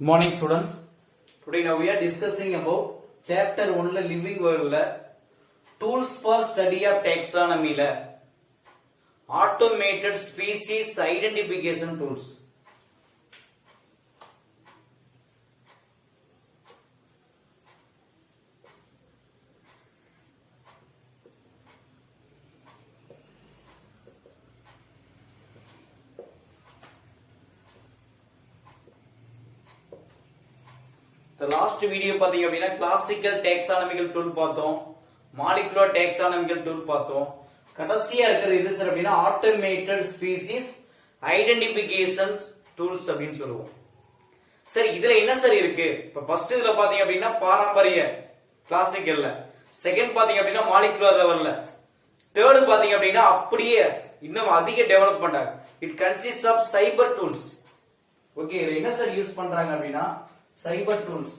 Good morning students. Today now we are discussing about chapter 1 living world tools for study of taxonomy automated species identification tools. The last video பாத்தீங்க அப்படினா classical taxonomical tool பார்த்தோம், molecular taxonomical tool பார்த்தோம். கடைசியா இருக்குது இது sir அப்படினா automated species identification tools அப்படினு சொல்லுவோம். சரி இதுல என்ன சார் இருக்கு? இப்ப ஃபர்ஸ்ட் இதுல பாத்தீங்க அப்படினா பாரம்பரிய கிளாசிக்கல்ல, செகண்ட் பாத்தீங்க அப்படினா மாலிகுலர் லெவல்ல, தேர்ட் பாத்தீங்க அப்படினா அப்படியே இன்னும் அதிக டெவலப்மென்ட் ஆகும். It consists of cyber tools. Okay, இதுல என்ன சார் யூஸ் பண்றாங்க அப்படினா சைபர் டூல்ஸ்.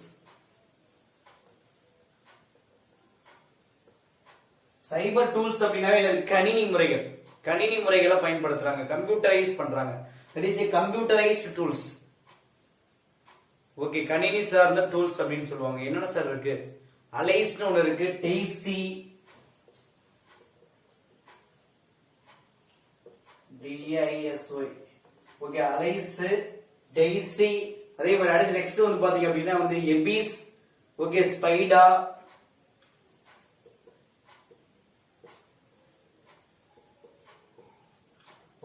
சைபர் டூல்ஸ் அப்படின்னா கணினி முறைகளை பயன்படுத்துறாங்க, கம்ப்யூட்டரைஸ் பண்றாங்க. That is a computerized tools. Okay, கணினி சார்ந்த டூல்ஸ் அப்படின்னு சொல்லுவாங்க. என்னென்ன சார் இருக்கு? அலைஸ்னு ஒன்னு இருக்கு, DAISY, DISY. Okay, ALIS, DAISY. அதே மாதிரி அடுத்து நெக்ஸ்ட் வந்து பாத்தீங்க அப்படின்னா வந்து ABIS, okay, SPIDA,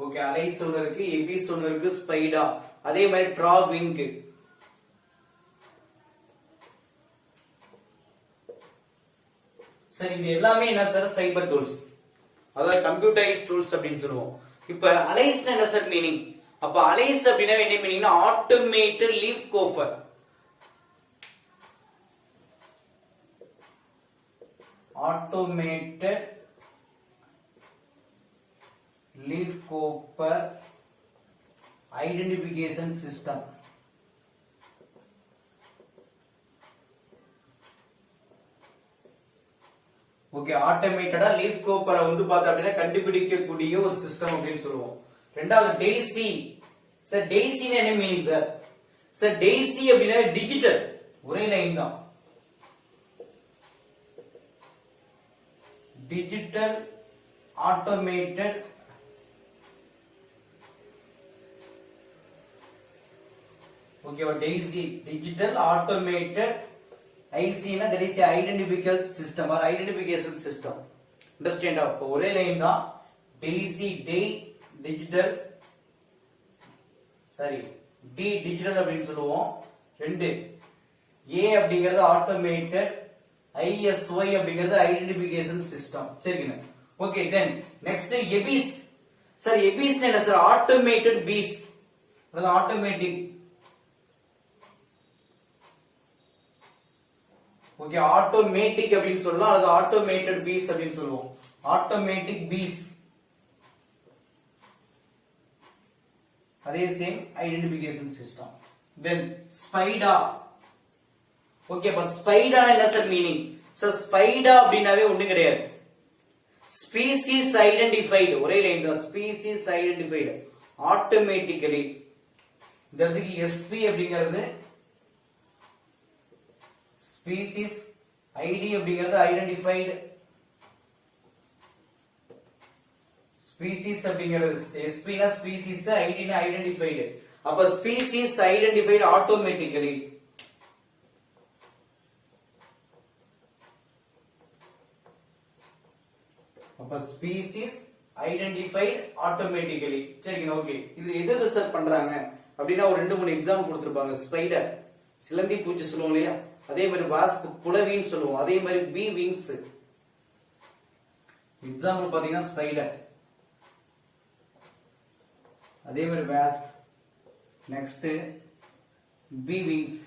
okay, ALIS ஒன்னு இருக்கு, எபிஸ் ஒன்னு இருக்கு, ஸ்பைடா. அதே மாதிரி டிராவிங். சரி, இது எல்லாமே என்ன சார்? சைபர் டூல்ஸ், அதாவது கம்ப்யூட்டரைஸ் டூல்ஸ் அப்படின்னு சொல்லுவோம். இப்ப அலைஸ் என்ன சார் மீனிங்? அப்ப அலைஸ் அப்படின்னா என்ன மீனிங்னா automated leaf hopper. Automated leaf hopper identification system. Okay, ஆட்டோமேட்டடா லீஃப் கோப்பரை வந்து பார்த்தா அப்படின்னா கண்டுபிடிக்கக்கூடிய ஒரு சிஸ்டம் அப்படின்னு சொல்லுவோம். ரெண்டாவது டெய்சி. சார் டெய்சின்னு என்ன மீனிங் சார்? சார் டெய்சி அப்படின்னா டிஜிட்டல், ஒரே லைன் தான், டிஜிட்டல் ஆட்டோமேட்டட் ஓகேவா? டெய்சி டிஜிட்டல் ஆட்டோமேட்டட், ஐசினா that is identical system or identification system. Understand? அப்போ ஒரே லைன் தான், டெய்சி டே டிஜிட்டல், சரி டி டிஜிட்டல் அப்படின்னு சொல்லுவோம். ரெண்டு ஏ அப்படிங்கிறது ஆட்டோமேட்டட், ISY அப்படிங்கிறது ஐடென்டிஃபிகேஷன் சிஸ்டம். சரிங்க. Okay, then next ABIS. Sir ABIS என்ன சார்? ஆட்டோமேட்டட் பீஸ், அதாவது ஆட்டோமேட்டிக். ஓகே, ஆட்டோமேட்டிக் அப்படின்னு சொல்லலாம், அது ஆட்டோமேட்டட் பீஸ் அப்படின்னு சொல்லுவோம். ஆட்டோமேட்டிக் பீஸ், அதே சேம் ஐடென்டிஃபிகேஷன் சிஸ்டம். தென் ஸ்பைடா. ஓகே, அப்ப ஸ்பைடா என்ன சார் மீனிங்? சார் ஸ்பைடா அப்படின்னாவே ஒண்ணு கிடையாது, ஸ்பீசிஸ் ஐடென்டிஃபைடு, ஒரே லைன் தான், ஸ்பீசிஸ் ஐடென்டிஃபைடு ஆட்டோமேட்டிக்கலி. இதுக்கு எஸ்பி அப்படிங்கிறது ஸ்பீசிஸ், ஐடி அப்படிங்கிறது ஐடென்டிஃபைடு, ஸ்பீசிஸ் அப்படிங்கிறது எஸ்பினா ஸ்பீசிஸ், ஐடினா ஐடென்டிஃபைடு. அப்ப ஸ்பீசிஸ் ஐடென்டிஃபைடு ஆட்டோமேட்டிக்கலி. அப்ப ஸ்பீசிஸ் ஐடென்டிஃபைடு ஆட்டோமேட்டிக்கலி. சரிங்க. ஓகே, இது எது ரிசர்ச் பண்றாங்க அப்படின்னா ஒரு 2-3 எக்ஸாம்பிள் கொடுத்திருப்பாங்க. ஸ்பைடர், சிலந்தி பூச்சி சொல்லுவோம் இல்லையா, அதே மாதிரி வாஸ்ப், குளவின்னு சொல்லுவோம். அதே மாதிரி பீ விங்ஸ். எக்ஸாம்பிள் பாத்தீங்கன்னா ஸ்பைடர், அதே மாதிரி வாஸ்ப், நெக்ஸ்ட் பீ விங்ஸ்,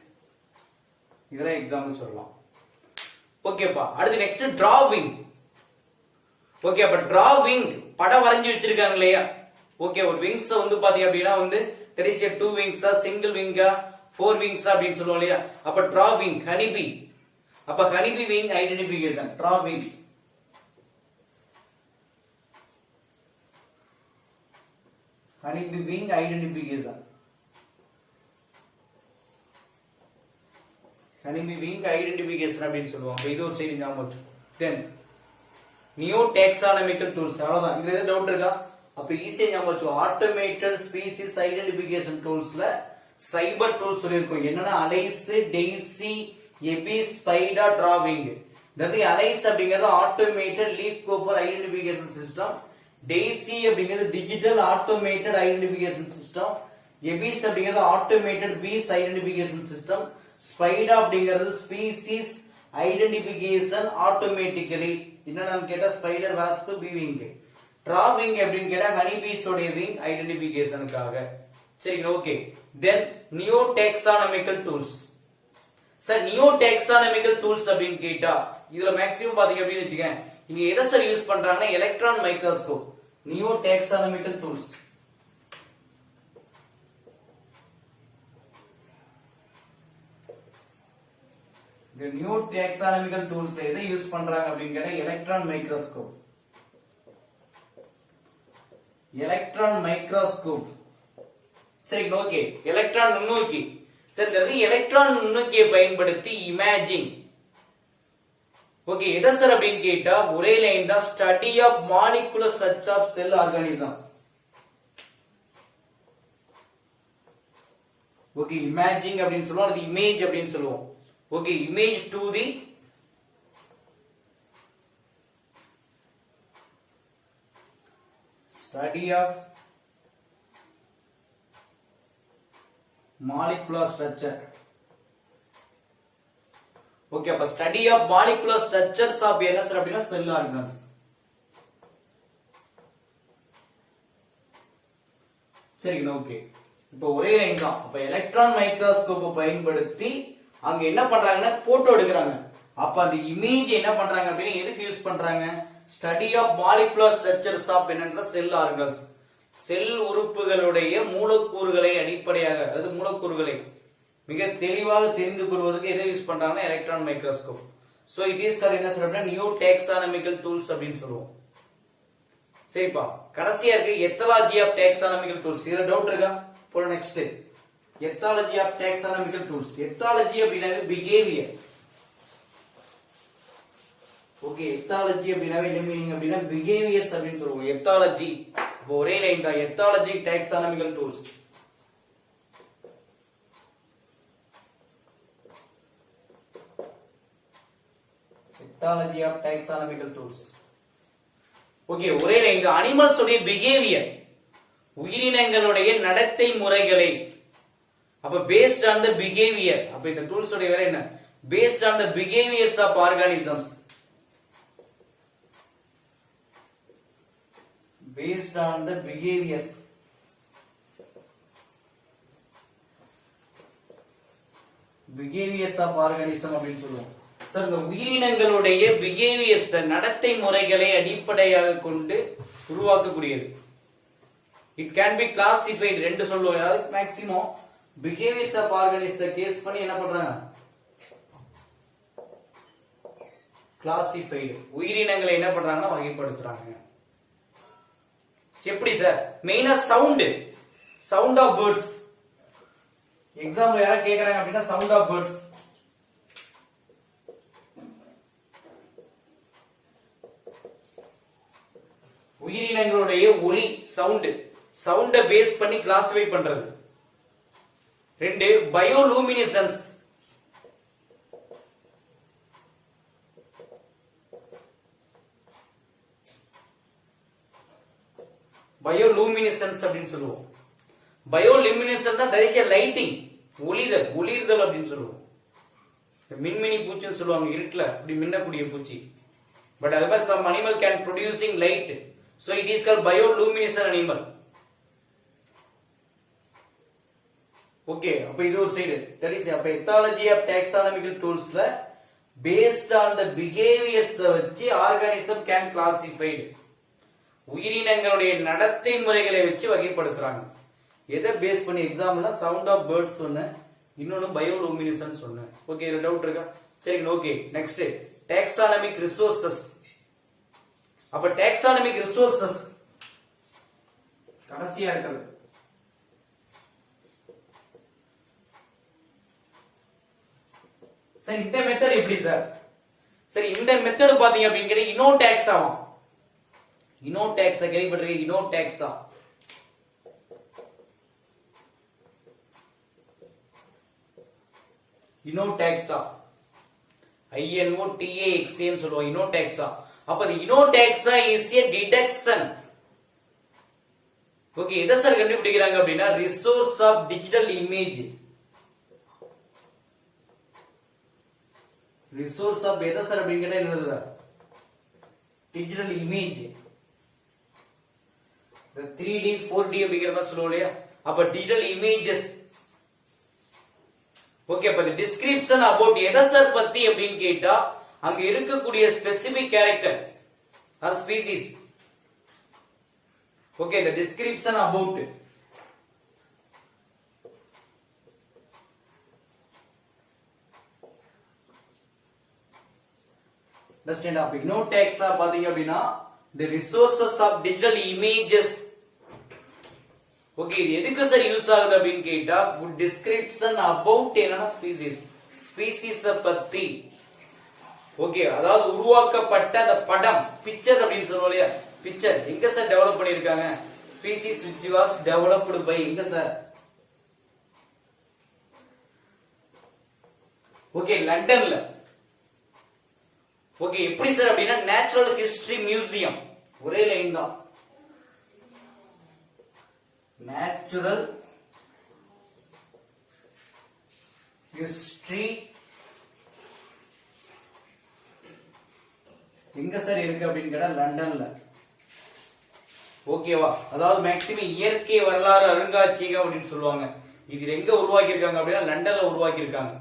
இதெல்லாம் எக்ஸாம்பிள் சொல்லலாம். ஓகேப்பா. அடுத்து நெக்ஸ்ட் டிராவிங். ஓகே, அப்ப டிராவிங் படம் வரைஞ்சி வச்சிருக்காங்க இல்லையா? ஓகே, ஒரு விங்ஸ் வந்து பாத்தீங்க அப்படின்னா வந்து there is a 2 wings, single wing, 4 wings அப்படின்னு சொல்லுவோம் இல்லையா? அப்ப டிராவிங், ஹனிபி. அப்ப honeybee wing identification, drawing. honeybee wing identification. honeybee identification அப்படின்னு சொல்லுவாங்க. இது ஒரு சைடு ஞாபகம். தென் நியூ டாக்ஸானமிக்கல் டூல்ஸ். அவ்வளவுதான். இதுல எது டவுட் இருக்கா? அப்ப ஈஸியா ஞாபகம் வச்சுக்கோ. ஆட்டோமேட்டட் ஸ்பீசிஸ் ஐடென்டிஃபிகேஷன் டூல்ஸ்ல சைபர் டூல்ஸ் சொல்லியிருக்கோம். என்னன்னா அலைஸ், டெய்சி, எபிஸ், ஸ்பைடா, டிராவிங். அதாவது அலைஸ் அப்படிங்கிறது automated leaf copper identification system. Daisy அப்படிங்கிறது டிஜிட்டல் ஆட்டோமேட்டட் ஐடென்டிஃபிகேஷன் சிஸ்டம். எபிஸ் அப்படிங்கிறது ஆட்டோமேட்டட் பீஸ் ஐடென்டிஃபிகேஷன் சிஸ்டம். ஸ்பைடா அப்படிங்கிறது ஸ்பீசிஸ் ஐடென்டிஃபிகேஷன் ஆட்டோமேட்டிக்கலி. என்னன்னு கேட்டா ஸ்பைடர், வாஸ்ப், பீவிங். டிராவிங் அப்படின்னு கேட்டா ஹனிபீஸ் உடைய விங் ஐடென்டிஃபிகேஷனுக்காக. சரிங்க, okay. Then new taxonomical tools. Sir new taxonomical tools அப்படின்னு கேட்டா இதுல மேக்ஸிமம் பாத்தீங்க அப்படின்னு வச்சுக்கேன், இங்க எதை சார் யூஸ் பண்றாங்கன்னா electron microscope. New taxonomical tools. இந்த நியூ டாக்ஸானமிக்கல் டூல்ஸ் எதை யூஸ் பண்றாங்க அப்படின்னு கேட்டா எலக்ட்ரான் மைக்ரோஸ்கோப். Electron microscope. சரி, ஓகே. எலக்ட்ரான் நுண்ணோக்கி. சரி, எலக்ட்ரான் நுண்ணோக்கியை பயன்படுத்தி இமேஜிங். ஓகே, எதை சார் அப்படின்னு கேட்டா ஒரே லைன் தான். Study of molecular structure of cell organism. Okay, imaging அப்படின்னு சொல்லுவோம், அது இமேஜ் அப்படின்னு சொல்லுவோம். Okay, image to the study of molecular structure. Okay, அப்ப study of molecular structures of என்ன சார் அப்படின்னா செல் ஆர்கன்ஸ். சரிங்க, ஓகே. இப்போ ஒரே லைன் தான். அப்ப எலக்ட்ரான் மைக்ரோஸ்கோப்பை பயன்படுத்தி அங்க என்ன பண்றாங்கன்னா போட்டோ எடுக்கிறாங்க. அப்ப அந்த இமேஜ் என்ன பண்றாங்க அப்படின்னு எதுக்கு யூஸ் பண்றாங்க? Study of molecular structures of என்னன்ற செல் ஆர்கன்ஸ். செல் உறுப்புகளுடைய மூலக்கூறுகளை அடிப்படையாக, அதாவது மூலக்கூறுகளை மிக தெளிவாக தெரிந்து கொள்வதற்கு எதை யூஸ் பண்றாங்கன்னா electron microscope. So it is called என்ன சொல்றோம்னா நியூ டாக்ஸானமிக்கல் டூல்ஸ் அப்படின்னு சொல்லுவோம். சரிப்பா, கடைசியா இருக்கு எத்தாலஜி ஆஃப் டாக்ஸானமிக்கல் டூல்ஸ். இதுல டவுட் இருக்கா? போல நெக்ஸ்ட் எத்தாலஜி ஆஃப் டாக்ஸானமிக்கல் டூல்ஸ். எத்தாலஜி அப்படின்னாவே பிஹேவியர். ஓகே, எத்தாலஜி அப்படின்னாவே என்ன மீனிங் அப்படின்னா பிஹேவியர்ஸ் அப்படின்னு சொல்லுவோம். எத்தாலஜி ஒரே லைன் தான். Ethology taxonomical tools. Ethology of taxonomical tools. Okay, ஒரே லைன் தான். அனிமல்ஸ் உடைய பிஹேவியர், உயிரினங்களுடைய நடத்தை முறைகளை. அப்ப பேஸ்ட் ஆன் த பிஹேவியர். அப்ப இந்த டூல்ஸ் உடைய வேலை என்ன? Based on the behaviours of organisms. based on the behaviors of organism அப்படின்னு சொல்லுவோம். சார் இந்த உயிரினங்களுடைய பிஹேவியர்ஸ், நடத்தை முறைகளை அடிப்படையாக கொண்டு உருவாக்கக்கூடியது. It can be classified. ரெண்டு சொல்லுவோம். அதாவது மேக்ஸிமம் பிஹேவியர்ஸ் ஆஃப் ஆர்கானிசத்தை கேஸ் பண்ணி என்ன பண்றாங்க? கிளாசிஃபைடு. உயிரினங்களை என்ன பண்றாங்கன்னா வகைப்படுத்துறாங்க. எப்படி சார்? மெயினா சவுண்ட் ஆஃப் பேர்ட்ஸ். எக்ஸாம்பிள் யாரா கேக்குறாங்க அப்படின்னா சவுண்ட் ஆஃப் பேர்ட்ஸ். உயிரினங்களுடைய ஒலி, சவுண்ட பேஸ் பண்ணி கிளாசிஃபை பண்றது. ரெண்டு பயோலூமினிசன்ஸ். பயோலூமினிசன்ஸ் அப்படின்னு சொல்லுவோம். பயோலூமினிசன்ஸ் தான் தரிசிய லைட்டிங், ஒளிர்தல் அப்படின்னு சொல்லுவோம். மின்மினி பூச்சின்னு சொல்லுவாங்க, இருட்டுல அப்படி மின்னக்கூடிய பூச்சி. பட் அது மாதிரி some animal can producing light, so it is called bioluminescent animal. Okay, அப்ப இது ஒரு சைடு. தட் இஸ் அப்ப எத்தாலஜி ஆஃப் டாக்ஸானமிக்கல் டூல்ஸ்ல based on the behaviors வச்சு ஆர்கானிசம் கேன் கிளாசிஃபைடு. உயிரினங்களுடைய நடத்தை முறைகளை வச்சு வகைப்படுத்துறாங்க. எதை பேஸ் பண்ணி? எக்ஸாம்பிள்னா சவுண்ட் ஆஃப் பேர்ட்ஸ் சொன்னேன், இன்னொன்னு பயோலூமினிசன்ஸ் சொன்னேன். ஓகே, இதுல டவுட் இருக்கா? சரிங்க, ஓகே. Next taxonomic resources. அப்ப டாக்ஸானமிக் ரிசோர்சஸ் கடைசியா இருக்கிறது. சார் இந்த மெத்தட் எப்படி சார்? சரி இந்த மெத்தட் பாத்தீங்க அப்படின்னு கேட்டா இனோ டாக்ஸ் ஆகும். இனோ டாக்ஸ் கேள்விப்பட்டிருக்கீங்க? இனோ டாக்ஸா இனோடாக்ஸா INOTAXA ன்னு சொல்லுவோம். இனோடாக்ஸா. அப்ப இந்த INOTAXA is a detection. Okay, எதை சார் கண்டுபிடிக்கிறாங்க அப்படின்னா resource of digital image. Resource of எதை சார் அப்படின்னு கேட்டா என்னது? Digital image. 3D 4D அப்படிங்கிற மாதிரி சொல்லுவோம் இல்லையா? அப்ப டிஜிட்டல் இமேஜஸ். ஓகே, அப்ப டிஸ்கிரிப்ஷன் அபவுட் எதை சார் பத்தி அப்படின்னு கேட்டா அங்க இருக்கக்கூடிய specific character or species. Okay, the description about understand up INOTAXA பாத்தீங்க அப்படின்னா the resources of digital images. Okay, இது எதுக்கு சார் யூஸ் ஆகுது அப்படின்னு கேட்டா குட் டிஸ்கிரிப்ஷன் அபவுட் என்னன்னா ஸ்பீசிஸ் பத்தி. ஓகே, அதாவது உருவாக்கப்பட்ட அந்த படம் பிக்சர் அப்படின்னு சொல்லுவோம் இல்லையா? பிக்சர் எங்க சார் டெவலப் பண்ணிருக்காங்க? Species which was developed by எங்க சார்? ஓகே, லண்டன்ல. ஓகே, எப்படி சார் அப்படின்னா நேச்சுரல் ஹிஸ்டரி மியூசியம். ஒரே லைன் தான். நேச்சுரல் ஹிஸ்டரி எங்க சார் இருக்கு அப்படின்னு கேட்டா லண்டன்ல. ஓகேவா? அதாவது மேக்ஸிமம் இயற்கை வரலாறு அருங்காட்சியகம் அப்படின்னு சொல்லுவாங்க. இது எங்க உருவாக்கி இருக்காங்க அப்படின்னா லண்டன்ல உருவாக்கி இருக்காங்க.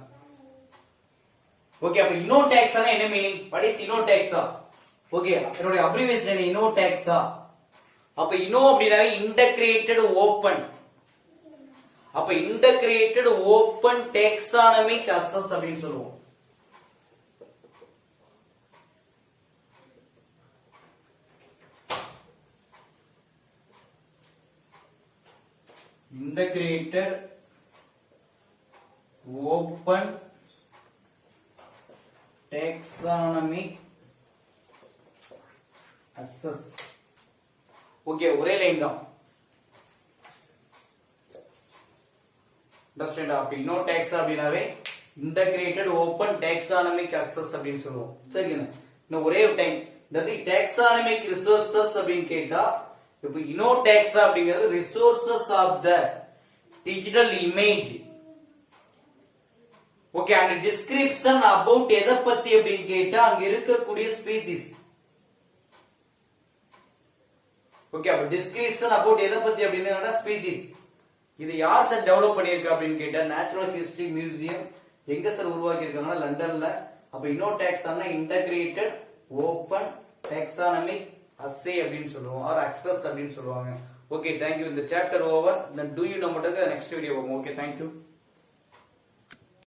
ஓகே, அப்ப இனோடாக்ஸானா என்ன meaning? What is INOTAXA? Okay, என்னோட அப்ரிவியேஷன் என்ன? இனோடாக்ஸா. அப்ப இனோ அப்படின்னாவே இன்டகிரேட்டட் ஓபன். அப்ப இன்டகிரேட்டட் ஓபன் டேக்ஸானமிக் அக்சஸ் அப்படின்னு சொல்லுவோம். integrated open taxonomic access. Okay, ஒரே லைன் தான். அண்டர்ஸ்டாண்ட்? அப்ப இனோடாக்ஸா அப்படினாவே integrated open taxonomic access அப்படின்னு சொல்லுவோம். சரிங்க, இன்னும் ஒரே ஒரு டைம் இந்த taxonomic resources அப்படின்னு கேட்டா இப்ப இனோடாக்ஸா அப்படிங்கிறது resources of the digital image. Okay, and description about எதை பத்தி அப்படின்னு கேட்டா அங்க இருக்கக்கூடிய ஸ்பீசிஸ். ஓகே, அப்ப டிஸ்கிரிப்ஷன் அபவுட் எதை பத்தி அப்படின்னா ஸ்பீசிஸ். இது யார் சார் டெவலப் பண்ணிருக்கா அப்படின்னு கேட்டா நேச்சுரல் ஹிஸ்டரி மியூசியம். எங்க சார் உருவாக்கி இருக்காங்கன்னா லண்டன்ல. அப்ப இனோடாக்ஸானா இன்டகிரேட்டட் ஓபன் டாக்ஸானமிக் அஸ்ஸே அப்படின்னு சொல்லுவோம், ஆர் அக்சஸ் அப்படின்னு சொல்லுவாங்க. Okay, thank you. இந்த chapter over. Then do you know மட்டும் நெக்ஸ்ட் வீடியோ. Okay, thank you.